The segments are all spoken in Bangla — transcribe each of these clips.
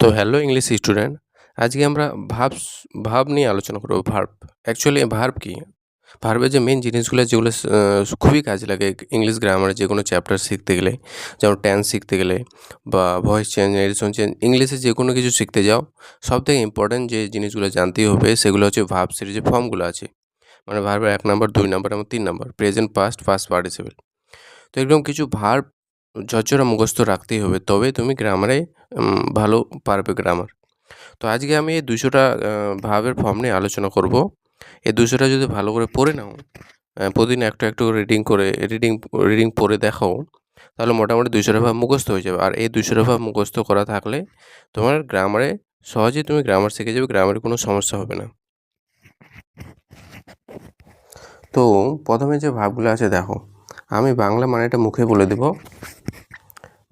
তো হ্যালো ইংলিশ স্টুডেন্ট, আজকে আমরা ভার্ব নিয়ে আলোচনা করব। ভার্ব অ্যাকচুয়ালি ভার্ব কি? ভার্বের যে মেন জিনিসগুলো যেগুলো খুবই কাজে লাগে ইংলিশ গ্রামারে যে কোনো চ্যাপ্টার শিখতে গেলে, যেমন টেন্স শিখতে গেলে বা ভয়েস চেঞ্জ, নেরেশন চেঞ্জ, ইংলিশে যে কোনো কিছু শিখতে যাও, সবথেকে ইম্পর্ট্যান্ট যে জিনিসগুলো জানতেই হবে সেগুলো হচ্ছে ভার্ব সিরিজের ফর্মগুলো আছে। মানে ভার্বের 1 নাম্বার, 2 নাম্বার এবং 3 number, present, past, first participle. তো এরকম কিছু ভার্ব ঝরঝরা মুখস্থ রাখতেই হবে, তবে তুমি গ্রামারে ভালো পারবে গ্রামার। তো আজকে আমি এই 200টা ভার্বের ফর্ম নিয়ে আলোচনা করব। এই 200টা যদি ভালো করে পড়ে নাও, প্রতিদিন একটু একটু রিডিং পড়ে দেখাও, তাহলে মোটামুটি 200টা ভার্ব মুখস্থ হয়ে যাবে। আর এই 200টা ভার্ব মুখস্থ করা থাকলে তোমার গ্রামারে সহজেই তুমি গ্রামার শিখে যাবে, গ্রামারে কোনো সমস্যা হবে না। তো প্রথমে যে ভার্বগুলো আছে দেখো, আমি বাংলা মানেটা মুখে বলে দেব,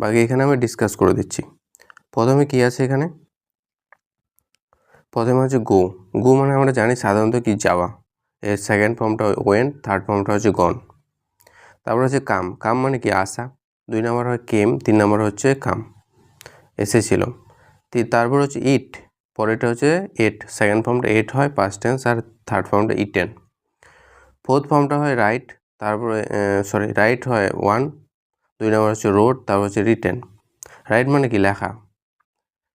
বাকি এখানে আমি ডিসকাস করে দিচ্ছি। প্রথমে কি আছে এখানে? প্রথমে হচ্ছে গো। গো মানে আমরা জানি সাধারণত কি যাওয়া। এর সেকেন্ড ফর্মটা ওয়েন্ট, থার্ড ফর্মটা হচ্ছে গন। তারপর হচ্ছে কাম। কাম মানে কি আসা। 2 নম্বর হয় কেম, 3 নম্বর হচ্ছে কাম, এসেছিল। তারপর হচ্ছে ইট, পরেরটা হচ্ছে এট। সেকেন্ড ফর্মটা এট হয় পাস্ট টেন্স, আর থার্ড ফর্মটা ইটেন। ফোর্থ ফর্মটা হয় রাইট, তারপরে রাইট হয় 1, 2 নম্বর হচ্ছে রোড, তারপর হচ্ছে রিটেন। রাইট মানে কি লেখা,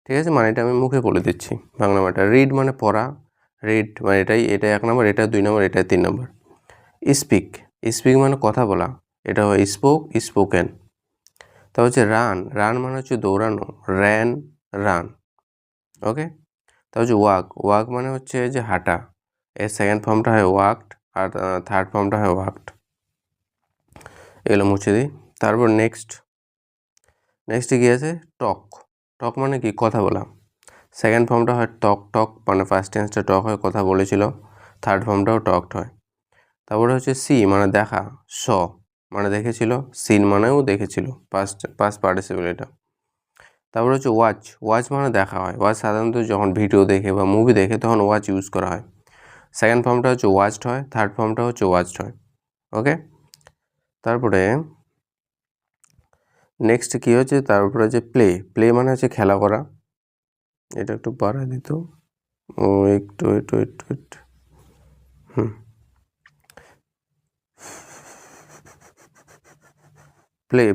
ঠিক আছে, মানে এটা আমি মুখে বলে দিচ্ছি বাংলা মানেটা। রিড মানে পড়া, রিড মানে এটা 1 নম্বর, এটা 2 নম্বর, এটা 3 নম্বর। স্পিক, স্পিক মানে কথা বলা, এটা হয় স্পোক, স্পোকেন। তা হচ্ছে রান, রান মানে হচ্ছে দৌড়ানো, র্যান, রান। ওকে। তা হচ্ছে ওয়াক, ওয়াক মানে হচ্ছে যে হাঁটা, এর সেকেন্ড ফর্মটা হয় ওয়াকড, আর থার্ড ফর্মটা হয় ওয়াকড। এগুলো মুছে দিই। তারপর নেক্সটে কি আছে? টক। টক মানে কি কথা বলা। সেকেন্ড ফর্মটা হয় টক, মানে ফার্স্ট টেন্সটা টক হয়, কথা বলেছিল। থার্ড ফর্মটাও টকড হয়। তারপরে হচ্ছে সি মানে দেখা, স মানে দেখেছিল, সিন মানেও দেখেছিল, পাস্ট পার্টিসিপল এটা। তারপরে হচ্ছে ওয়াচ, ওয়াচ মানে দেখা হয়। ওয়াচ সাধারণত যখন ভিডিও দেখে বা মুভি দেখে তখন ওয়াচ ইউজ করা হয়। সেকেন্ড ফর্মটা হচ্ছে ওয়াচড হয়, থার্ড ফর্মটা হচ্ছে ওয়াচড হয়। ওকে। তারপরে নেক্সট কি হচ্ছে? তারপরে হচ্ছে প্লে। প্লে মানে হচ্ছে খেলা করা। এটা একটু বাড়ায় দিত, ও একটু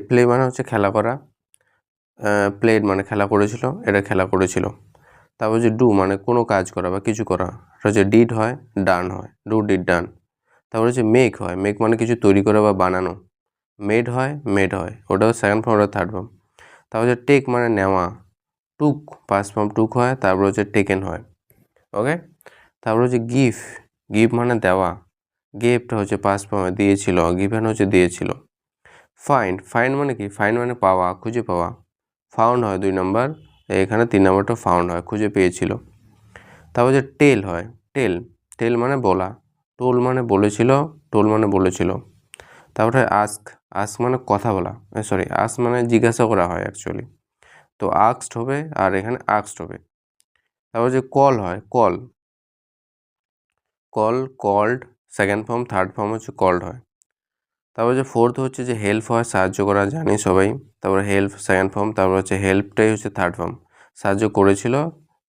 প্লে মানে হচ্ছে খেলা করা। প্লেড মানে খেলা করেছিল, এটা খেলা করেছিল। তারপর হচ্ছে ডু মানে কোনো কাজ করা বা কিছু করা, এটা হচ্ছে ডিড হয়, ডান হয়, ডু ডিড ডান। তারপর হচ্ছে মেক হয়, মেক মানে কিছু তৈরি করা বা বানানো, মেড হয়, ওটাও সেকেন্ড ফর্ম, ওটা থার্ড ফর্ম। তারপর হচ্ছে টেক মানে নেওয়া, টুক ফার্স্ট ফর্ম টুক হয়, তারপর হচ্ছে টেকেন হয়। ওকে। তারপর হচ্ছে গিভ মানে দেওয়া, গিফট হচ্ছে পাস্ট ফর্মে দিয়েছিল, গিভেন হচ্ছে দিয়েছিল। ফাইন্ড মানে কি? ফাইন্ড মানে পাওয়া, খুঁজে পাওয়া। ফাউন্ড হয় 2 নম্বর, এখানে 3 নম্বরটা ফাউন্ড হয়, খুঁজে পেয়েছিল। তারপর যে টেল হয়, টেল মানে বলা, টোল মানে বলেছিল, টোল মানে বলেছিল। তারপরে আস্ক মানে কথা বলা, আস্ক মানে জিজ্ঞাসা করা হয় অ্যাকচুয়ালি, তো আস্কড হবে আর এখানে আস্কড হবে। তারপর যে কল হয়, called, second form, third form হচ্ছে কল্ড হয়। তারপর যে ফোর্থ হচ্ছে যে হেল্প হয়, সাহায্য করা, জানি সবাই। তারপরে হেল্প সেকেন্ড ফর্ম, তারপর হচ্ছে হেল্পটাই হচ্ছে থার্ড ফর্ম, সাহায্য করেছিল,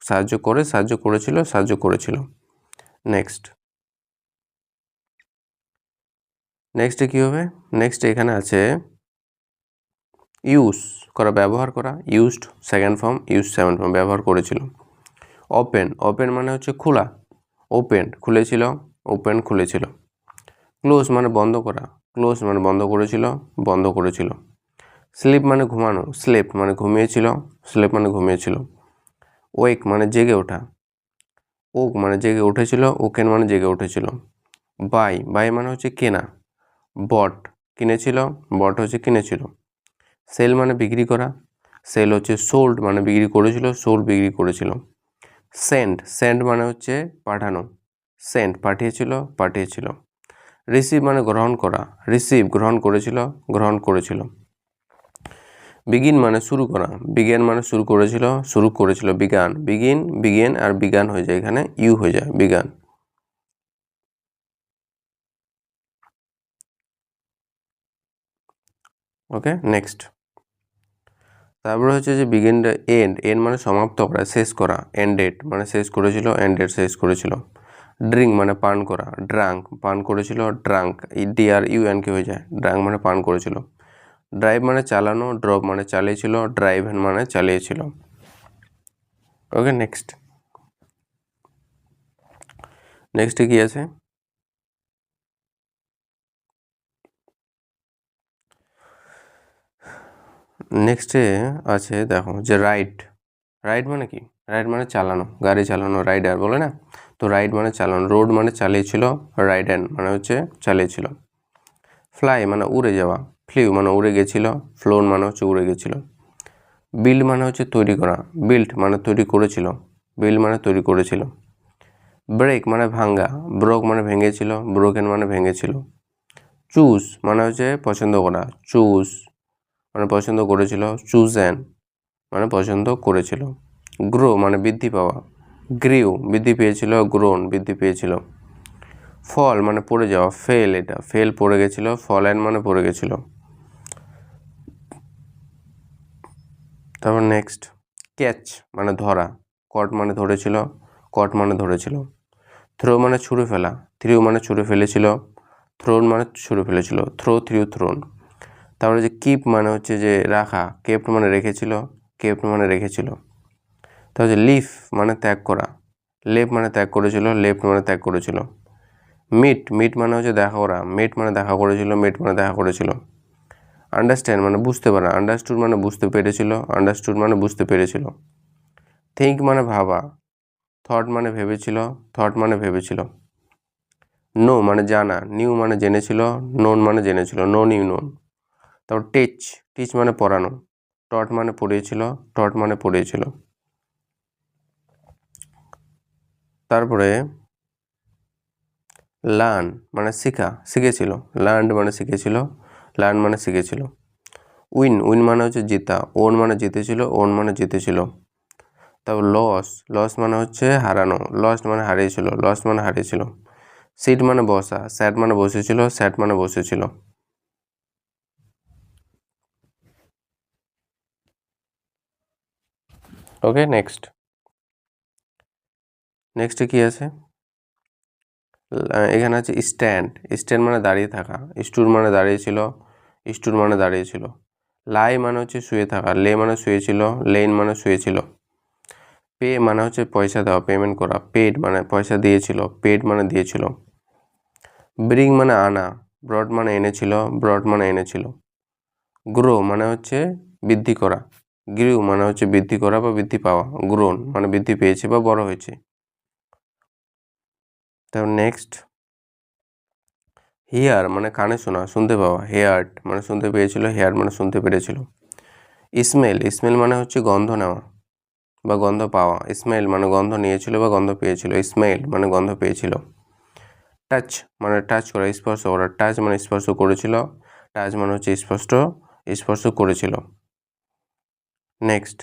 সাহায্য করেছিল। নেক্সটে কি হবে? নেক্সট এখানে আছে ইউজ করা, ব্যবহার করা, used second form, use second form, ব্যবহার করেছিল। ওপেন মানে হচ্ছে খোলা, ওপেন খুলেছিল, ওপেন খুলেছিল। ক্লোজ মানে বন্ধ করা, ক্লোজ মানে বন্ধ করেছিল। স্লিপ মানে ঘুমানো, স্লেপ মানে ঘুমিয়েছিল। ওয়েক মানে জেগে ওঠা, ওক মানে জেগে উঠেছিল, ওকেন মানে জেগে উঠেছিল। বাই মানে হচ্ছে কেনা, বট কিনেছিল, বট হচ্ছে কিনেছিল। সেল মানে বিক্রি করা, সেল হচ্ছে সোল্ড মানে বিক্রি করেছিল, সোল্ড বিক্রি করেছিল। সেন্ড মানে হচ্ছে পাঠানো, সেন্ড পাঠিয়েছিল। রিসিভ মানে গ্রহণ করা, রিসিভ গ্রহণ করেছিল। বিগিন মানে শুরু করা, বিজ্ঞান মানে শুরু করেছিল, বিগিন আর বিজ্ঞান হয়ে যায়, এখানে ইউ হয়ে যায়, বিজ্ঞান। ওকে। নেক্সট তারপরে হচ্ছে যে বিগিন দ্য এন্ড, এন্ড মানে সমাপ্ত করা, শেষ করা, এন্ডেড মানে শেষ করেছিল, এন্ডেড শেষ করেছিল। ড্রিঙ্ক মানে পান করা, ড্রাঙ্ক পান করেছিল, ড্রাঙ্ক DRUNK হয়ে যায়, ড্রাঙ্ক মানে পান করেছিল। ড্রাইভ মানে চালানো, ড্রপ মানে চালিয়েছিল, ড্রাইভেন মানে চালিয়েছিল। ওকে, নেক্সটে কি আছে? নেক্সটে আছে দেখো যে রাইড। রাইড মানে কি? রাইড মানে চালানো, গাড়ি চালানো, রাইডার বলে না, তো রাইড মানে চালানো। রোড মানে চালিয়েছিল, রাইডেন মানে হচ্ছে চালিয়েছিল। ফ্লাই মানে উড়ে যাওয়া, ফ্লিউ মানে উড়ে গেছিল, ফ্লোন মানে হচ্ছে উড়ে গেছিল। বিল্ড মানে হচ্ছে তৈরি করা, বিল্ড মানে তৈরি করেছিল, বিল্ড মানে তৈরি করেছিল। ব্রেক মানে ভাঙ্গা, ব্রোক মানে ভেঙেছিল, ব্রোকেন মানে ভেঙেছিল। চুজ মানে হচ্ছে পছন্দ করা, চুজ মানে পছন্দ করেছিল, চুজেন মানে পছন্দ করেছিল। গ্রো মানে বৃদ্ধি পাওয়া, গ্রিউ বৃদ্ধি পেয়েছিল, গ্রোন বৃদ্ধি পেয়েছিল। ফল মানে পড়ে যাওয়া, ফেল এটা ফেল পড়ে গেছিল, ফলেন মানে পড়ে গেছিল। তারপর নেক্সট ক্যাচ মানে ধরা, কট মানে ধরেছিল, কট মানে ধরেছিল। থ্রো মানে ছুঁড়ে ফেলা, থ্রিউ মানে ছুঁড়ে ফেলেছিল, থ্রোন মানে ছুঁড়ে ফেলেছিল, থ্রো থ্রিউ থ্রোন। তারপরে যে কিপ মানে হচ্ছে যে রাখা, কেপ্ট মানে রেখেছিল, কেপ্ট মানে রেখেছিল। তারপর যে লিফ মানে ত্যাগ করা, লেফ মানে ত্যাগ করেছিল, লেফট মানে ত্যাগ করেছিল। মিট মানে হচ্ছে দেখা করা, মেট মানে দেখা করেছিল, মেট মানে দেখা করেছিল। আন্ডারস্ট্যান্ড মানে বুঝতে পারা, আন্ডারস্টুড মানে বুঝতে পেরেছিল, আন্ডারস্টুড মানে বুঝতে পেরেছিল। থিঙ্ক মানে ভাবা, থট মানে ভেবেছিল, থট মানে ভেবেছিল। নো মানে জানা, নিউ মানে জেনেছিল, নোন মানে জেনেছিল, নো নিউ নোন। তারপর টিচ মানে পড়ানো, টট মানে পড়িয়েছিল, টট মানে পড়িয়েছিল। তারপরে লার্ন মানে শিখেছিল, লার্ন মানে শিখেছিল, লার্ন মানে শিখেছিল। উইন মানে হচ্ছে জেতা, ওন মানে জিতেছিল, ওন মানে জিতেছিল। তারপর লস মানে হচ্ছে হারানো, লস্ট মানে হারিয়েছিল, লস্ট মানে হারিয়েছিল। সিট মানে বসা, স্যাট মানে বসেছিল, স্যাট মানে বসেছিল। ওকে, নেক্সটে কি আছে? এখানে আছে স্ট্যান্ড মানে দাঁড়িয়ে থাকা, স্টুড মানে দাঁড়িয়েছিল, স্টুড মানে দাঁড়িয়েছিল। লাই মানে হচ্ছে শুয়ে থাকা, লে মানে শুয়েছিল, লেন মানে শুয়েছিল। পে মানে হচ্ছে পয়সা দেওয়া, পেমেন্ট করা, পেড মানে পয়সা দিয়েছিল, পেড মানে দিয়েছিল। ব্রিং মানে আনা, ব্রড মানে এনেছিল, ব্রড মানে এনেছিল। গ্রো মানে হচ্ছে বৃদ্ধি করা, গ্রিউ মানে হচ্ছে বৃদ্ধি করা বা বৃদ্ধি পাওয়া, গ্রোন মানে বৃদ্ধি পেয়েছে বা বড় হয়েছে। তারপর নেক্সট হিয়ার মানে কানে শোনা, শুনতে পাওয়া, হেয়ার্ড মানে শুনতে পেয়েছিল, হেয়ার মানে শুনতে পেরেছিল। স্মেল মানে হচ্ছে গন্ধ নেওয়া বা গন্ধ পাওয়া, স্মেল মানে গন্ধ নিয়েছিল বা গন্ধ পেয়েছিল, স্মেল মানে গন্ধ পেয়েছিল। টাচ মানে টাচ করা, স্পর্শ করা, টাচ মানে স্পর্শ করেছিল, টাচ মানে হচ্ছে স্পর্শ করেছিল। নেক্সট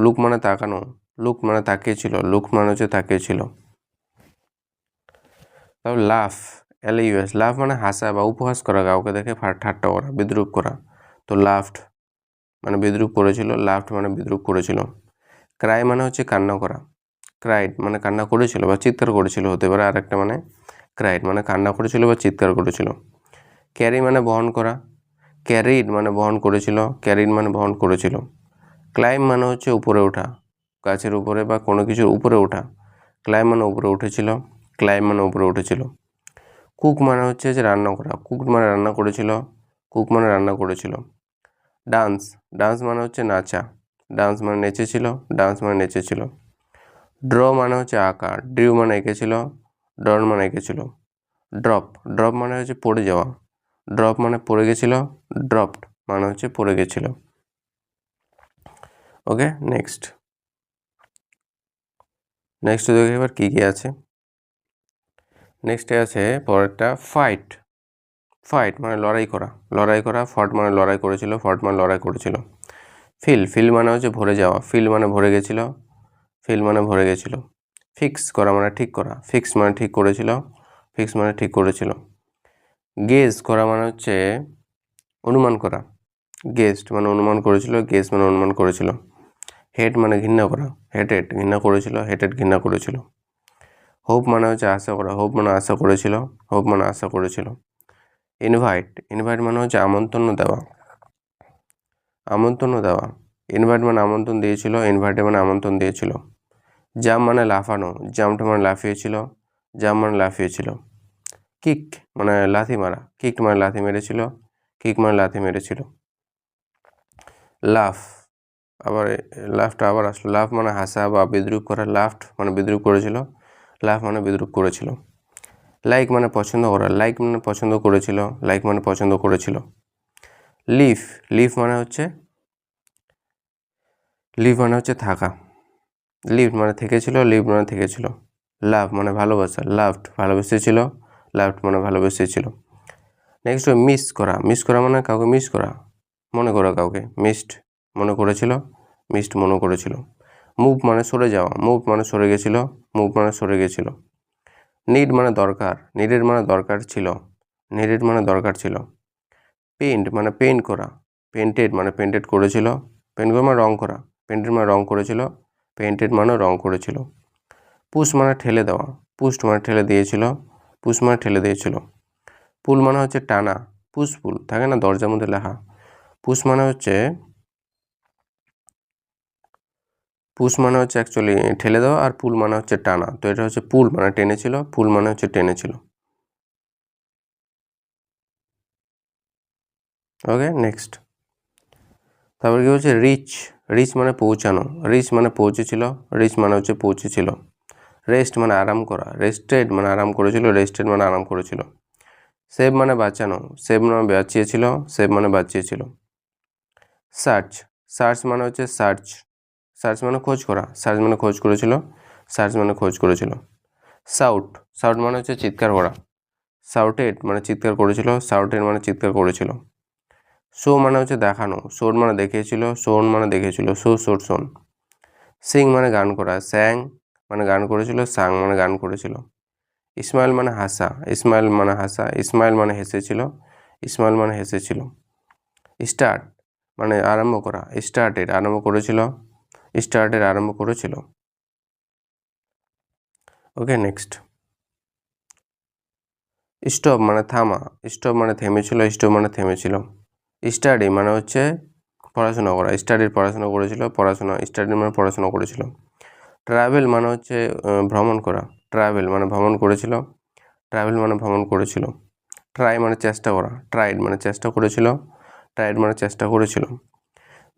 লুক মানে তাকানো, লুক মানে তাকিয়েছিল, লুক মানে হচ্ছে তাকিয়েছিল। তারপর লাফ মানে হাসা বা উপহাস করা, কাউকে দেখে ঠাট্টা করা, বিদ্রুপ করা, তো লাফট মানে বিদ্রুপ করেছিল, লাফট মানে বিদ্রুপ করেছিল। ক্রাই মানে হচ্ছে কান্না করা, ক্রাইড মানে কান্না করেছিল বা চিৎকার করেছিল হতে পারে, আর একটা মানে ক্রাইড মানে কান্না করেছিল বা চিৎকার করেছিল। ক্যারি মানে বহন করা, ক্যারিড মানে বহন করেছিল, ক্যারিড মানে বহন করেছিল। ক্লাইম মানে হচ্ছে উপরে ওঠা, গাছের উপরে বা কোনো কিছুর উপরে ওঠা, ক্লাইম মানে উপরে উঠেছিল, ক্লাইম মানে উপরে উঠেছিল। কুক মানে হচ্ছে যে রান্না করা, কুক মানে রান্না করেছিল, কুক মানে রান্না করেছিল। ডান্স মানে হচ্ছে নাচা, ডান্স মানে নেচেছিল, ডান্স মানে নেচেছিল। ড্র মানে হচ্ছে আঁকা, ড্রিউ মানে এঁকেছিল, ড্রন মানে এঁকেছিল। ড্রপ মানে হচ্ছে পড়ে যাওয়া, ড্রপ মানে পড়ে গেছিল, ড্রপড মানে হচ্ছে পড়ে গেছিল। ওকে, নেক্সট দেখি এবার কী কী আছে। নেক্সটে আছে পরেরটা ফাইট মানে লড়াই করা, ফট মানে লড়াই করেছিল, ফট মানে লড়াই করেছিল। ফিল মানে হচ্ছে ভরে যাওয়া, ফিল মানে ভরে গেছিল, ফিল মানে ভরে গেছিল। ফিক্স করা মানে ঠিক করা, ফিক্স মানে ঠিক করেছিল, ফিক্স মানে ঠিক করেছিল। গেজ করা মানে হচ্ছে অনুমান করা, গেস্ট মানে অনুমান করেছিল, গেস মানে অনুমান করেছিল। হেট মানে ঘৃণা করা, হেটেড ঘৃণা করেছিল, হেটেড ঘৃণা করেছিল। হোপ মানে হচ্ছে আশা করা, হোপ মানে আশা করেছিল, হোপ মানে আশা করেছিল। ইনভাইট, ইনভাইট মানে হচ্ছে আমন্ত্রণ দেওয়া, আমন্ত্রণ দেওয়া। ইনভাইট মানে আমন্ত্রণ দিয়েছিল, ইনভাইটে মানে আমন্ত্রণ দিয়েছিল। জাম্প মানে লাফানো, জাম্পটা মানে লাফিয়েছিল, জাম্প মানে লাফিয়েছিল। কিক মানে লাথি মারা, কিক মানে লাথি মেরেছিল, কিক মানে লাথি মেরেছিল। লাফ, আবার লাফটা আবার আসলো, লাফ মানে হাসা বা বিদ্রুপ করা, লাফট মানে বিদ্রুপ করেছিল, লাফ মানে বিদ্রুপ করেছিল। লাইক মানে পছন্দ করা, লাইক মানে পছন্দ করেছিল, লাইক মানে পছন্দ করেছিল। লিভ, লিভ মানে হচ্ছে, লিভ মানে হচ্ছে থাকা, লিভ মানে থেকেছিল, লিভ মানে থেকেছিল। লাভ মানে ভালোবাসা, লাভড ভালোবেসেছিল, লাভড মানে ভালোবেসেছিল। নেক্সট মিস করা, মিস করা মানে কাউকে মিস করা, মনে করা কাউকে, মিসড মনে করেছিল, মিসড মনে করেছিল। মুভ মানে সরে যাওয়া, মুভ মানে সরে গেছিল, মুভ মানে সরে গেছিল। নিড মানে দরকার, নিডেড মানে দরকার ছিল, নিডেড মানে দরকার ছিল। পেইন্ট মানে পেইন্ট করা, পেইন্টেড মানে পেইন্টেড করেছিল, পেইন্ট করা মানে রং করা, পেইন্টেড মানে রং করেছিল, পেইন্টেড মানে রং করেছিল। পুশ মানে ঠেলে দেওয়া, পুস্ট মানে ঠেলে দিয়েছিল, পুশ মানে ঠেলে দিয়েছিল। পুল মানে হচ্ছে টানা, পুশ পুল থাকে না দরজার মধ্যে লেখা, পুশ মানে হচ্ছে, পুশ মানে হচ্ছে অ্যাকচুয়ালি ঠেলে দেওয়া, আর পুল মানে হচ্ছে টানা। তো এটা হচ্ছে পুল মানে টেনেছিল, পুল মানে হচ্ছে টেনেছিল। ওকে নেক্সট, তারপর কি হচ্ছে রিচ, রিচ মানে পৌঁছানো, রিচ মানে পৌঁছেছিল, রিচ মানে হচ্ছে পৌঁছেছিল। রেস্ট মানে আরাম করা, রেস্টেড মানে আরাম করেছিল, রেস্টেড মানে আরাম করেছিল। সেভ মানে বাঁচানো, সেভ মানে বাঁচিয়েছিল, সেভ মানে বাঁচিয়েছিল। সার্চ, সার্চ মানে হচ্ছে সার্চ, সার্চ মানে খোঁজ করা, সার্চ মানে খোঁজ করেছিল, সার্চ মানে খোঁজ করেছিল। সাউট, সাউট মানে হচ্ছে চিৎকার করা, সাউটেড মানে চিৎকার করেছিল, সাউটেড মানে চিৎকার করেছিল। শো মানে হচ্ছে দেখানো, শোর মানে দেখিয়েছিল, শোন মানে দেখিয়েছিল, শো শোর শোন। সিং মানে গান করা, স্যাং মানে গান করেছিল, সাং মানে গান করেছিল। ইসমাইল মানে হাসা, ইসমাইল মানে হাসা, ইসমাইল মানে হেসেছিল, ইসমাইল মানে হেসেছিল। স্টার্ট মানে আরম্ভ করা, স্টার্টেড আরম্ভ করেছিল, স্টার্টেড আরম্ভ করেছিল। ওকে নেক্সট, স্টপ মানে থামা, স্টপ মানে থেমেছিল, স্টপ মানে থেমেছিল। স্টাডি মানে হচ্ছে পড়াশোনা করা, স্টাডির পড়াশোনা করেছিল, পড়াশোনা স্টাডি মানে পড়াশোনা করেছিল। ট্রাভেল মানে হচ্ছে ভ্রমণ করা, ট্রাভেল মানে ভ্রমণ করেছিল, ট্রাভেল মানে ভ্রমণ করেছিল। ট্রাই মানে চেষ্টা করা, ট্রাইড মানে চেষ্টা করেছিল, ট্রাইড মানে চেষ্টা করেছিল।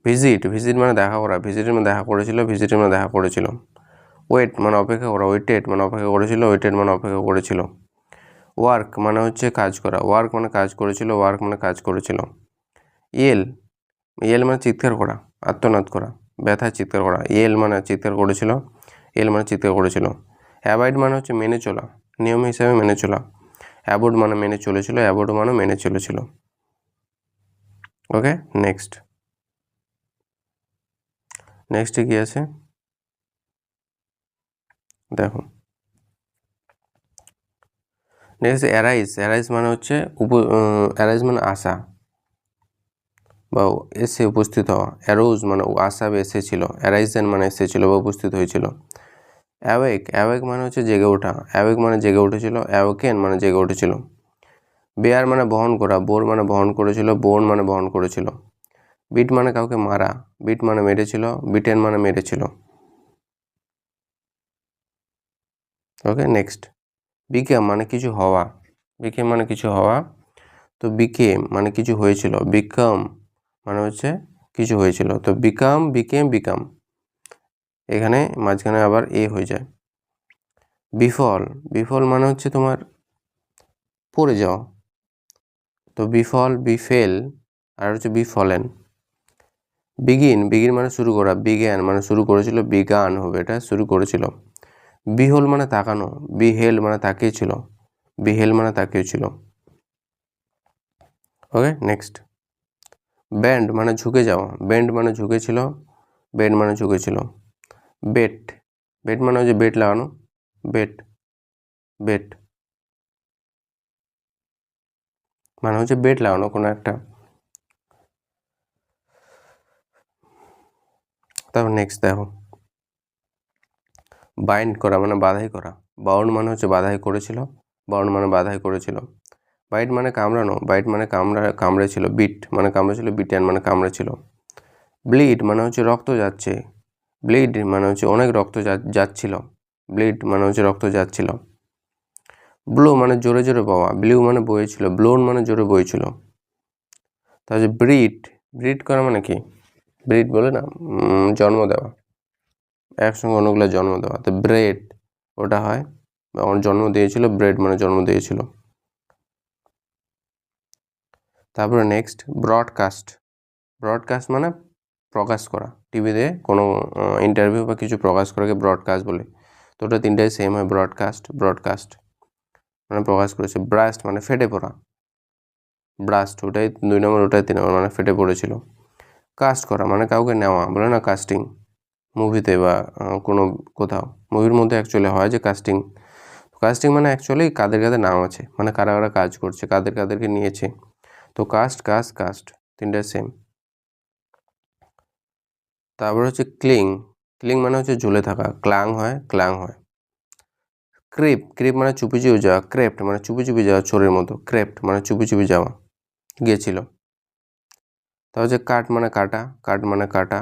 ভিজিট, ভিজিট মানে দেখা করা, ভিজিটের মানে দেখা করেছিল, ভিজিটের মানে দেখা করেছিল। ওয়েট মানে অপেক্ষা করা, ওয়েটেড মানে অপেক্ষা করেছিল, ওয়েটেড মানে অপেক্ষা করেছিল। ওয়ার্ক মানে হচ্ছে কাজ করা, ওয়ার্ক মানে কাজ করেছিল, ওয়ার্ক মানে কাজ করেছিল। ইয়েল, ইয়েল মানে চিৎকার করা, আত্মনাদ করা, ব্যথায় চিৎকার করা, ইয়েল মানে চিৎকার করেছিল, এল মানে চিৎকার করেছিল। অ্যাভয়েড মানে হচ্ছে মেনে চলা, নিয়ম হিসাবে মেনে চলা, অ্যাভয়েড মানে মেনে চলেছিল, অ্যাভয়েড মানে মেনে চলেছিল। ওকে নেক্সট, নেক্সটে কি আছে দেখো। নেক্সট অ্যারাইজ, অ্যারাইজ মানে হচ্ছে অ্যারাইজ মানে আসা বা এসে উপস্থিত হওয়া। অ্যারোজ মানে আসা বা এসেছিল, অ্যারাইজেন মানে এসেছিল বা উপস্থিত হয়েছিল। অ্যাওয়েক, অ্যাওয়েক মানে হচ্ছে জেগে ওঠা, অ্যাওয়েক মানে জেগে উঠেছিল, অ্যাওয়েকেন মানে জেগে উঠেছিল। বেয়ার মানে বহন করা, বোর মানে বহন করেছিল, বোন মানে বহন করেছিল। বিট মানে কাউকে মারা, বিট মানে মেরেছিল, বিটেন মানে মেরেছিল। ওকে নেক্সট, বিকেম মানে কিছু হওয়া, বিকেম মানে কিছু হওয়া। তো বিকেম মানে কিছু হয়েছিল, বিকাম মানে হচ্ছে কিছু হয়েছিল। তো বিকাম, বিকেম, বিকাম, এখানে মাঝখানে আবার এ হয়ে যায়। বিফল, বিফল মানে হচ্ছে তোমার পড়ে যাওয়া। তো বিফল, বিফেল, আর হচ্ছে বিফলেন। বিগিন, বিগিন মানে শুরু করা, বিজ্ঞান মানে শুরু করেছিল, বিগান হবে এটা, শুরু করেছিল। বিহোল মানে তাকানো, বিহেল মানে তাকিয়েছিল, বিহেল মানে তাকিয়েছিল। ওকে নেক্সট, ব্যান্ড মানে ঝুঁকে যাওয়া, ব্যান্ড মানে ঝুঁকেছিল, ব্যান্ড মানে ঝুঁকেছিল। বেট, বেট মানে হচ্ছে বেট লাগানো, বেট, বেট মানে হচ্ছে বেট লাগানো কোনো একটা। তারপর নেক্সট দেখো, বাইন্ড করা মানে বাধাই করা। বাউন্ড মানে হচ্ছে বাধাই করেছিল, বাউন্ড মানে বাধাই করেছিল। বাইট মানে কামড়ানো, বাইট মানে কামড়েছিল। বিট মানে কামড়েছিল, বিটেন মানে কামড়েছিল। ব্লিড মানে হচ্ছে রক্ত যাচ্ছে, ব্লিড মানে হচ্ছে অনেক রক্ত যাচ্ছিল, ব্লিড মানে হচ্ছে রক্ত যাচ্ছিল। ব্লো মানে জোরে জোরে পাওয়া, ব্লিউ মানে বয়েছিল, ব্লোন মানে জোরে বয়েছিল। তাহলে ব্রিড, ব্রিড করা মানে কি? ব্রিড বলে না জন্ম দেওয়া, একসঙ্গে অনেকগুলো জন্ম দেওয়া। তো ব্রেড ওটা হয়, জন্ম দিয়েছিল, ব্রেড মানে জন্ম দিয়েছিল। তারপরে নেক্সট ব্রডকাস্ট, ব্রডকাস্ট মানে প্রকাশ করা, টিভিতে কোনো ইন্টারভিউ বা কিছু প্রকাশ করাকে ব্রডকাস্ট বলে। তো ওটা তিনটাই সেম হয়, ব্রডকাস্ট, ব্রডকাস্ট মানে প্রকাশ করেছে। ব্রাস্ট মানে ফেটে পড়া, ব্রাস্ট ওটাই 2 নম্বর, ওটাই 3 নম্বর মানে ফেটে পড়েছিল। কাস্ট করা মানে কাউকে নেওয়া, বলে না কাস্টিং মুভিতে বা কোনো কোথাও, মুভির মধ্যে অ্যাকচুয়ালি হয় যে কাস্টিং। কাস্টিং মানে অ্যাকচুয়ালি কাদের কাদের নাম আছে, মানে কারা কারা কাজ করছে, কাদেরকে নিয়েছে। তো কাস্ট, কাস্ট তিনটাই সেম। তারপর হচ্ছে ক্লিং, ক্লিং মানে হচ্ছে ঝুলে থাকা, ক্লাং হয়, ক্লাং হয়। ক্রিপ, ক্রিপ মানে চুপি চুপি যাওয়া, ক্রেপ্ট মানে চুপি চুপি যাওয়া, চোরের মতো, ক্রেপ্ট মানে চুপি চুপি যাওয়া, গিয়েছিল। তা হচ্ছে কাট মানে কাটা, কাট মানে কাটা,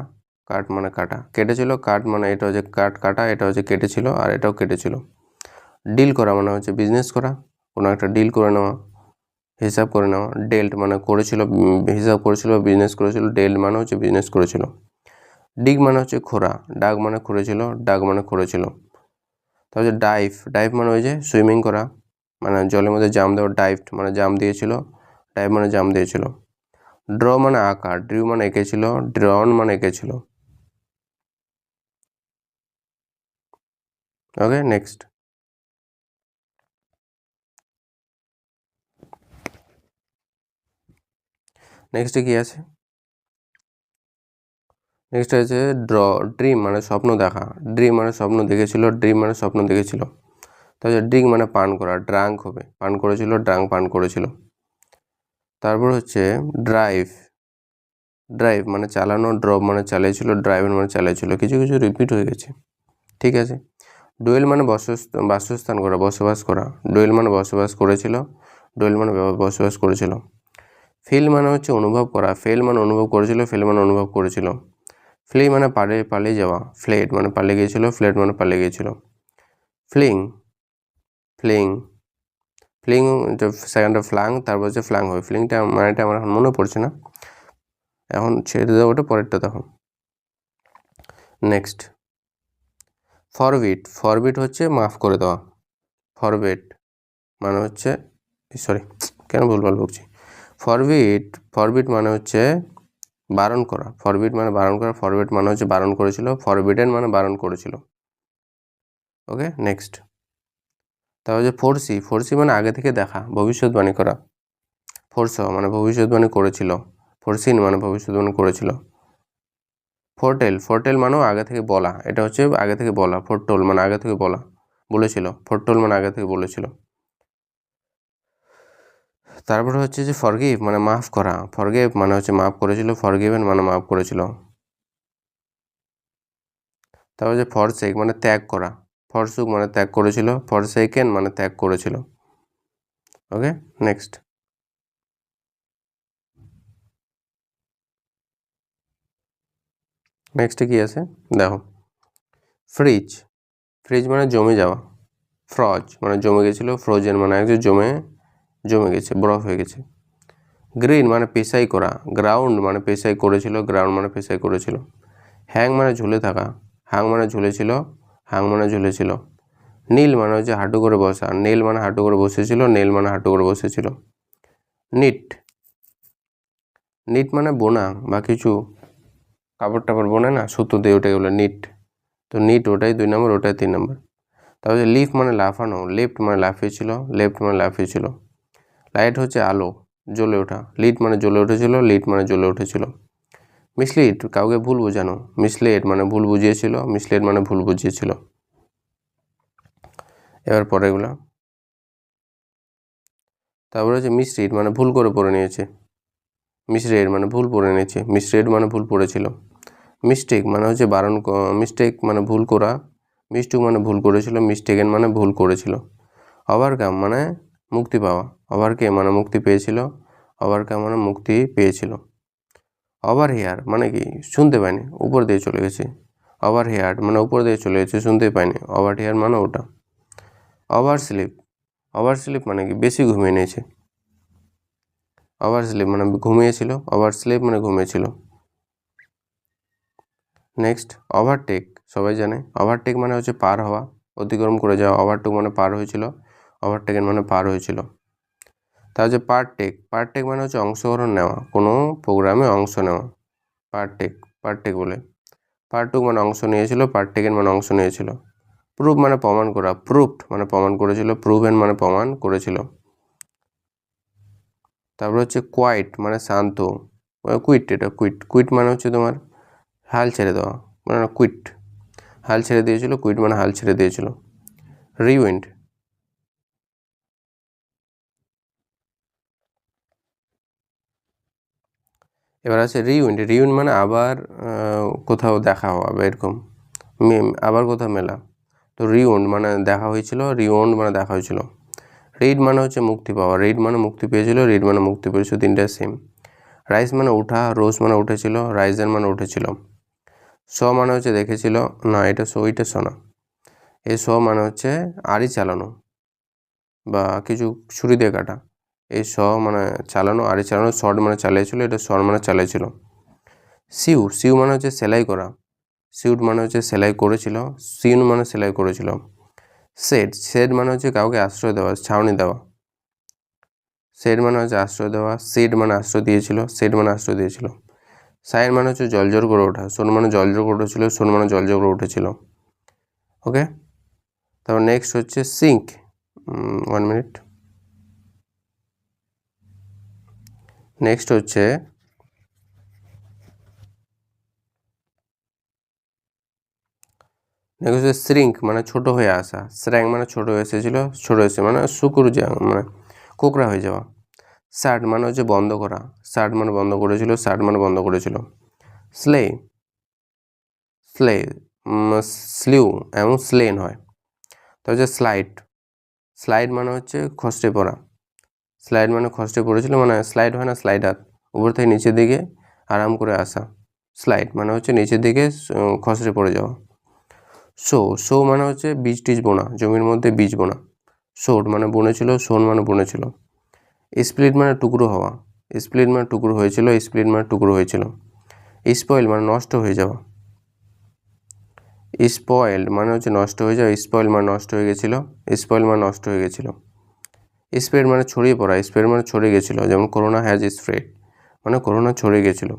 কাট মানে কাটা, কেটেছিল, কাট মানে এটা হচ্ছে কাট কাটা, এটা হচ্ছে কেটেছিল, আর এটাও কেটেছিল। ডিল করা মানে হচ্ছে বিজনেস করা, কোনো একটা ডিল করে নেওয়া, হিসাব করে নেওয়া। ডেল্ট মানে করেছিল, হিসাব করেছিল, বিজনেস করেছিল, ডেল্ট মানে হচ্ছে বিজনেস করেছিল। ডিগ মানে হচ্ছে খোঁড়া, ডাগ মানে খুঁড়েছিল, ডাগ মানে খুঁড়েছিল। তারপরে ডাইভ, ডাইভ মানে ওই যে সুইমিং করা, মানে জলের মধ্যে জাম্প দেওয়া, ডাইভ মানে জাম্প দিয়েছিল, ডাইভ মানে জাম্প দিয়েছিল। ড্র মানে আঁকা, ড্রিউ মানে এঁকেছিল, ড্রন মানে এঁকেছিল। ওকে নেক্সট, নেক্সটে কি আছে? নেক্সট আছে ড্রিম মানে স্বপ্ন দেখা, ড্রিম মানে স্বপ্ন দেখেছিল, ড্রিম মানে স্বপ্ন দেখেছিল। তাহলে ড্রিঙ্ক মানে পান করা, ড্রাঙ্ক হবে, পান করেছিল, ড্রাঙ্ক পান করেছিল। তারপর হচ্ছে ড্রাইভ, ড্রাইভ মানে চালানো, ড্রপ মানে চালিয়েছিল, ড্রাইভার মানে চালিয়েছিল। কিছু কিছু রিপিট হয়ে গেছে, ঠিক আছে। ডোয়েল মানে বাসস্থান করা, বসবাস করা, ডোয়েল মানে বসবাস করেছিল, ডোয়েল মানে বসবাস করেছিল। ফিল মানে হচ্ছে অনুভব করা, ফেল মানে অনুভব করেছিল, ফেল মানে অনুভব করেছিল। ফ্লি মানে পালিয়ে যাওয়া, ফ্লেট মানে পালিয়ে গিয়েছিল, ফ্লেট মানে পালিয়ে গিয়েছিল। ফ্লিং, ফ্লিং, ফ্লিং সেকেন্ডটা ফ্লাং, তারপর হচ্ছে ফ্লাং হবে। ফ্লিংটা মানেটা আমার এখন মনে পড়ছে না, এখন ছেড়ে দেওয়া, ওটা পরেরটা দেখো। নেক্সট ফরবিট, ফরবিট হচ্ছে মাফ করে দেওয়া, ফরবিট মানে হচ্ছে সরি কেন ভুলভাল বলছি, ফরবিট, ফরবিট মানে হচ্ছে বারণ করা, ফরবিট মানে বারণ করা, ফরবিট মানে হচ্ছে বারণ করেছিল, ফরবিডেন মানে বারণ করেছিল। ওকে নেক্সট, তারপর হচ্ছে ফোরসি, ফোরসি মানে আগে থেকে দেখা, ভবিষ্যৎবাণী করা, ফোরস মানে ভবিষ্যৎবাণী করেছিল, ফোরসিন মানে ভবিষ্যৎবাণী করেছিল। ফোরটেল, ফোরটেল মানেও আগে থেকে বলা, এটা হচ্ছে আগে থেকে বলা, ফোরটোল মানে আগে থেকে বলা, বলেছিল, ফোরটোল মানে আগে থেকে বলেছিল। তারপরে হচ্ছে যে ফরগিভ মানে মাফ করা, ফরগিভ মানে হচ্ছে মাফ করেছিল, ফরগিভেন মানে মাফ করেছিল। তারপর হচ্ছে ফরসেক মানে ত্যাগ করা, ফরসুক মানে ত্যাগ করেছিল, ফরসেকেন মানে ত্যাগ করেছিল। ওকে নেক্সট, নেক্সটে কি আছে দেখো। ফ্রিজ, ফ্রিজ মানে জমে যাওয়া, ফ্রজ মানে জমে গেছিলো, ফ্রোজেন মানে একটু জমে গেছে, বরফ হয়ে গেছে। গ্রিন মানে পেশাই করা, গ্রাউন্ড মানে পেশাই করেছিল, গ্রাউন্ড মানে পেশাই করেছিল। হ্যাং মানে ঝুলে থাকা, হ্যাং মানে ঝুলেছিল, হ্যাং মানে ঝুলেছিল। নীল মানে হচ্ছে হাঁটু করে বসা, নেল মানে হাঁটু করে বসেছিল, নেল মানে হাঁটু করে বসেছিল। নিট, নিট মানে বোনা বা কিছু কাপড় টাপড় বোনে না সুতো দিয়ে, ওটাই হলো নিট। তো নিট ওটাই 2 নম্বর, ওটাই 3 নম্বর। তারপরে লিফ মানে লাফানো, লেফট মানে লাফিয়েছিল, লেফট মানে লাফিয়েছিল। লাইট হচ্ছে আলো, জ্বলে ওঠা, লিড মানে জ্বলে উঠেছিল, লিড মানে জ্বলে উঠেছিল। মিসলিড কাউকে ভুল বোঝানো, মিসলেড মানে ভুল বুঝিয়েছিল, মিসলেড মানে ভুল বুঝিয়েছিল। এবার পরেগুলো, তারপরে হচ্ছে মিসরিড মানে ভুল করে পড়ে নিয়েছে, মিসরেড মানে ভুল পড়ে নিয়েছে, মিসরেড মানে ভুল পড়েছিল। মিস্টেক মানে হচ্ছে মিস্টেক মানে ভুল করা, মিস্টেক মানে ভুল করেছিল, মিস্টেকেন মানে ভুল করেছিল। ওভারকাম মানে মুক্তি পাওয়া, ওভারকেম মানে মুক্তি পেয়েছিল, ওভারকাম মানে মুক্তি পেয়েছিল। ওভার হেয়ার মানে কি শুনতে পাইনি, উপর দিয়ে চলে গেছে। ওভার হেয়ার মানে উপর দিয়ে চলে গেছে, শুনতে পাইনি। ওভার হেয়ার মানে ওটা। ওভার স্লিপ, ওভার স্লিপ মানে কি বেশি ঘুমিয়ে নিয়েছে। ওভার স্লিপ মানে ঘুমিয়েছিল, ওভার স্লিপ মানে ঘুমিয়েছিল। নেক্সট ওভারটেক, সবাই জানে ওভারটেক মানে হচ্ছে পার হওয়া, অতিক্রম করে যাওয়া। ওভারটেক মানে পার হয়েছিল, ওভারটেকেন মানে পার হয়েছিল। তা হচ্ছে পার্টটেক মানে হচ্ছে অংশগ্রহণ নেওয়া, কোনো প্রোগ্রামে অংশ নেওয়া। পার্টটেক বলে। পার্টটুক মানে অংশ নিয়েছিল, পার্টটেকেন মানে অংশ নিয়েছিল। প্রুভ মানে প্রমাণ করা, প্রুভড মানে প্রমাণ করেছিল, প্রুভেন মানে প্রমাণ করেছিল। তারপর হচ্ছে কোয়াইট মানে শান্ত, কুইট, এটা কুইট মানে হচ্ছে তোমার হাল ছেড়ে দেওয়া, মানে কুইট, হাল ছেড়ে দিয়েছিল, কুইট মানে হাল ছেড়ে দিয়েছিল। রিউইন্ড, এবার আছে রিউইন্ড মানে আবার কোথাও দেখা হওয়া বা এরকম, আবার কোথাও মেলা। তো রিউন্ড মানে দেখা হয়েছিল, রিউন্ড মানে দেখা হয়েছিল। রিড মানে হচ্ছে মুক্তি পাওয়া, রিড মানে মুক্তি পেয়েছিল, রিড মানে মুক্তি পেয়েছিল, তিনটা সেম। রাইস মানে উঠা, রোজ মানে উঠেছিল, রাইজেন মানে উঠেছিল। স মানে হচ্ছে দেখেছিল, না এটা এটা শোনা। এই স মানে হচ্ছে আড়ি চালানো বা কিছু ছুরি দিয়ে কাটা। এই স মানে চালানো, আড়ি চালানো, শর্ট মানে চালিয়েছিল, এটা শর্ট মানে চালিয়েছিল। সিউ মানে হচ্ছে সেলাই করা, সিউট মানে হচ্ছে সেলাই করেছিল, সিউন মানে সেলাই করেছিল। শেড মানে হচ্ছে কাউকে আশ্রয় দেওয়া, ছাউনি দেওয়া। শেড মানে হচ্ছে আশ্রয় দেওয়া, সিড মানে আশ্রয় দিয়েছিল, শেড মানে আশ্রয় দিয়েছিল। সাইন মানে হচ্ছে জলজল করে ওঠা, সোন মানে জলজল করে উঠেছিল, সোন মানে জলজল করে উঠেছিল। ওকে, তারপর নেক্সট হচ্ছে সিঙ্ক। 1 মিনিট। নেক্সট হচ্ছে শ্রিঙ্ক মানে ছোট হয়ে আসা, স্র্যাং মানে ছোট হয়ে এসেছিল, ছোট এসে মানে শুকুর মানে কোকড়া হয়ে যাওয়া। শার্ট মানে হচ্ছে বন্ধ করা, শার্ট মানে বন্ধ করেছিল, শার্ট মানে বন্ধ করেছিল। স্লে স্লিউ এবং স্লেন হয়। তো হচ্ছে স্লাইড মানে হচ্ছে খসড়ে পড়া, স্লাইড মানে খসড়ে পড়েছিল, মানে স্লাইড হয় না স্লাইডার, উপর থেকে নিচের দিকে আরাম করে আসা। স্লাইড মানে হচ্ছে নিচের দিকে খসড়ে পড়ে যাওয়া। শো মানে হচ্ছে বীজ টিজ বোনা, জমির মধ্যে বীজ বোনা। শোড মানে বুনেছিল, শোন মানে বুনেছিল। স্প্লিট মানে টুকরো হওয়া, স্প্লিট মানে টুকরো হয়েছিল, স্প্লিট মানে টুকরো হয়েছিল। স্পয়েল মানে নষ্ট হয়ে যাওয়া, স্পয়েল মানে হচ্ছে নষ্ট হয়ে যাওয়া, স্পয়েল মানে নষ্ট হয়ে গেছিলো, স্পয়েল মানে নষ্ট হয়ে গেছিলো। স্প্রেড মানে ছড়িয়ে পড়া, স্প্রেড মানে ছড়িয়ে গেছিলো, যেমন করোনা হ্যাজ স্প্রেড মানে করোনা ছড়িয়ে গেছিলো।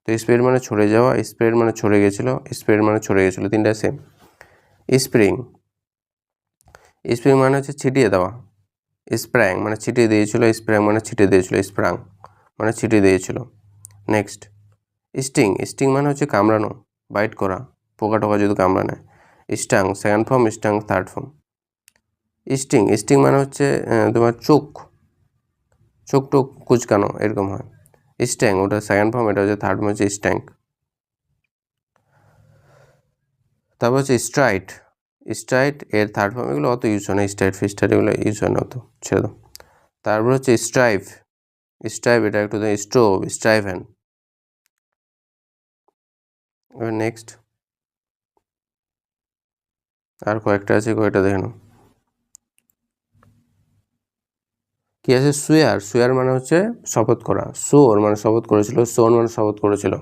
তো স্প্রেড মানে ছড়ে যাওয়া, স্প্রেড মানে ছড়ে গেছিলো, স্প্রেড মানে ছড়ে গেছিলো, তিনটা সেম। স্প্রিং মানে হচ্ছে ছিটিয়ে দেওয়া, স্প্র্যাং মানে ছিটিয়ে দিয়েছিল, স্প্র্যাং মানে ছিটিয়ে দিয়েছিল, স্প্রাং মানে ছিটিয়ে দিয়েছিল। নেক্সট স্টিং মানে হচ্ছে কামড়ানো, বাইট করা, পোকা টোকা যদি কামড়া নেয়। Stung second form, stung third form. Sting মানে হচ্ছে তোমার চোখ টোক কুচকানো এরকম হয়। স্ট্যাং ওটা সেকেন্ড ফর্ম, এটা হচ্ছে থার্ড ফর্ম, হচ্ছে স্ট্যাঙ্ক। তারপর হচ্ছে স্ট্রাইট এর থার্ড ফর্ম, এগুলো অত ইউজ হয় না, ফিস্টাইট এগুলো ইউজ হয় না অত, ছেড়ে দাও। তারপর হচ্ছে স্ট্রাইভ এটা একটু স্ট্রাইভেন। এবার নেক্সট আর কয়েকটা আছে, কয়েকটা দেখে নাও। কি আছে? সুয়ার মানে হচ্ছে শপথ করা, সোর মানে শপথ করেছিল, সোন মানে শপথ করেছিল।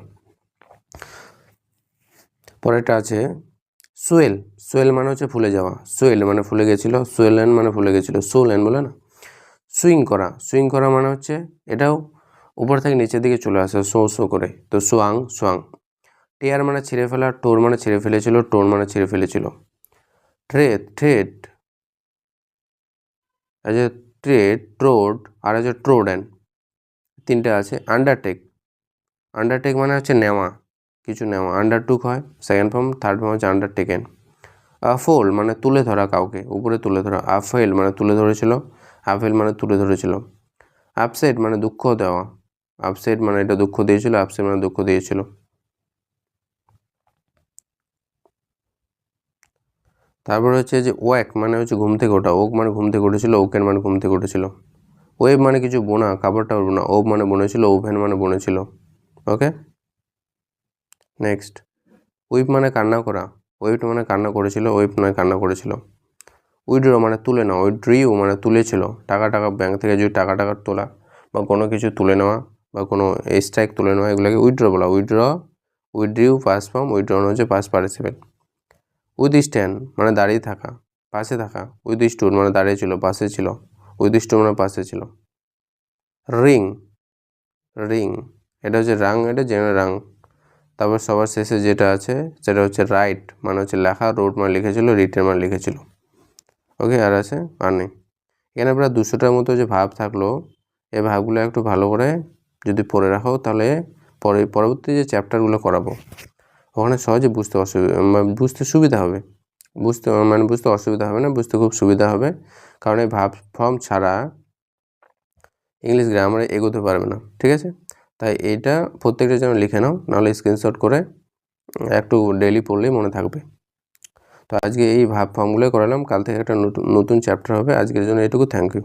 পরেরটা আছে সোয়েল মানে হচ্ছে ফুলে যাওয়া, সোয়েল মানে ফুলে গেছিল, সোয়েলেন মানে ফুলে গেছিল, সোলেন বলে না। সুইং করা মানে হচ্ছে এটাও উপর থেকে নিচের দিকে চলে আসে শো করে, তো সোয়াং। টেয়ার মানে ছিঁড়ে ফেলা, টোর মানে ছিঁড়ে ফেলেছিল, টোন মানে ছিঁড়ে ফেলেছিল। ট্রেড আছে, ট্রোড আর আছে ট্রোডেন, তিনটে আছে। আন্ডারটেক মানে হচ্ছে নেওয়া, কিছু নেওয়া, আন্ডারটুক হয় সেকেন্ড ফর্ম, থার্ড ফর্ম হচ্ছে আন্ডারটেকেন। ফোল মানে তুলে ধরা, কাউকে উপরে তুলে ধরা। আফেল মানে তুলে ধরেছিল, আফেল মানে তুলে ধরেছিল। আপসেট মানে দুঃখ দেওয়া, আপসেট মানে এটা দুঃখ দিয়েছিল, আপসেট মানে দুঃখ দিয়েছিল। তারপর হচ্ছে যে ওয়াক মানে হচ্ছে ঘুম থেকে ওঠা, ওক মানে ঘুম থেকে উঠেছিল, ওকেন মানে ঘুম থেকে উঠেছিল। ওয়েব মানে কিছু বোনা, কাপড় টাপড় বোনা, ওভ মানে বুনেছিল, ওভেন মানে বুনেছিল। ওকে, নেক্সট উইপ মানে কান্না করা, ওয়েট মানে কান্না করেছিল, ওয়েপ মানে কান্না করেছিল। উইড্র মানে তুলে নেওয়া, উইড্রিউ মানে তুলেছিল, টাকা ব্যাংক থেকে যদি টাকা তোলা বা কোনো কিছু তুলে নেওয়া বা কোনো স্ট্রাইক তুলে নেওয়া এগুলোকে উইড্র বলা। উইড্রিউ পাস্ট ফর্ম, উইড্রন হচ্ছে পাস্ট পার্টিসিপেল। উইথ স্ট্যান্ড মানে দাঁড়িয়ে থাকা, পাশে থাকা। উইথ স্টুড মানে দাঁড়িয়ে ছিল, পাশে ছিল। উইথ স্টুড মানে পাশে ছিল। রিং এটা হচ্ছে রাং, এটা জেনে রাং। তারপর সবার শেষে যেটা আছে সেটা হচ্ছে রাইট মানে হচ্ছে লেখা, রোড মানে লিখেছিল, রিটেন মানে লিখেছিল। ওকে, আর আছে আর নেই। এখানে প্রায় 200টার মতো যে ভাব থাকলো, এই ভাবগুলো একটু ভালো করে যদি পড়ে রাখো তাহলে পরবর্তী যে চ্যাপ্টারগুলো করাবো ওখানে সহজে বুঝতে সুবিধা হবে। বুঝতে অসুবিধা হবে না, বুঝতে খুব সুবিধা হবে। কারণ এই ভাব ফর্ম ছাড়া ইংলিশ গ্রামারে এগোতে পারবে না, ঠিক আছে? তাই এইটা প্রত্যেকটা যেন লিখে নাও, নাহলে স্ক্রিনশট করে একটু ডেইলি পড়লেই মনে থাকবে। তো আজকে এই ভাব ফর্মগুলো করালাম, কাল থেকে একটা নতুন চ্যাপ্টার হবে। আজকের জন্য এটুকু, থ্যাংক ইউ।